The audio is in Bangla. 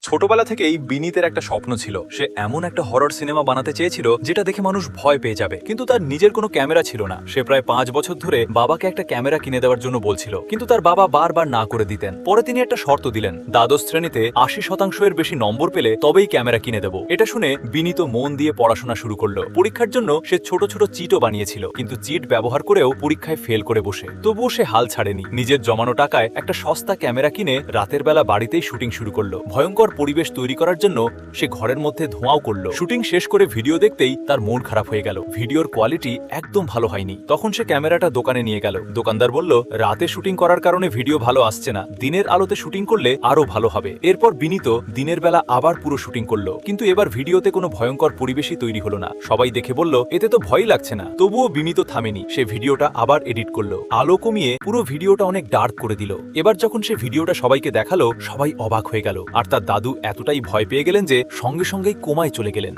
ছোটবেলা থেকেই বিনীতের একটা স্বপ্ন ছিল। সে এমন একটা হরর সিনেমা বানাতে চেয়েছিল যেটা দেখে মানুষ ভয় পেয়ে যাবে, কিন্তু তার নিজের কোনো ক্যামেরা ছিল না। সে প্রায় 5 বছর ধরে বাবাকে একটা ক্যামেরা কিনে দেওয়ার জন্য বলছিল, কিন্তু তার বাবা বারবার না করে দিতেন। পরে তিনি একটা শর্ত দিলেন, দ্বাদশ শ্রেণীতে 80% বেশি নম্বর পেলে তবেই ক্যামেরা কিনে দেব। এটা শুনে বিনীত মন দিয়ে পড়াশোনা শুরু করলো। পরীক্ষার জন্য সে ছোট ছোট চিটও বানিয়েছিল, কিন্তু চিট ব্যবহার করেও পরীক্ষায় ফেল করে বসে। তবুও সে হাল ছাড়েনি। নিজের জমানো টাকায় একটা সস্তা ক্যামেরা কিনে রাতের বেলা বাড়িতেই শুটিং শুরু করলো। ভয়ঙ্কর পরিবেশ তৈরি করার জন্য সে ঘরের মধ্যে ধোঁয়াও করলো। শুটিং শেষ করে ভিডিও দেখতেই তার মন খারাপ হয়ে গেল। ভিডিওর কোয়ালিটি একদম ভালো হয়নি। তখন সে ক্যামেরাটা দোকানে নিয়ে গেল। দোকানদার বলল, রাতে শুটিং করার কারণে ভিডিও ভালো আসছে না, দিনের আলোতে শুটিং করলে আরো ভালো হবে। এরপর বিনীত দিনের বেলা আবার পুরো শুটিং করলো, কিন্তু এবার ভিডিওতে কোনো ভয়ঙ্কর পরিবেশই তৈরি হলো না। সবাই দেখে বলল, এতে তো ভয়ই লাগছে না। তবুও বিনীত থামেনি। সে ভিডিওটা আবার এডিট করলো, আলো কমিয়ে পুরো ভিডিওটা অনেক ডার্ক করে দিল। এবার যখন সে ভিডিওটা সবাইকে দেখালো, সবাই অবাক হয়ে গেল। আর তার দাদু এতটাই ভয় পেয়ে গেলেন যে সঙ্গে সঙ্গেই কোমায় চলে গেলেন।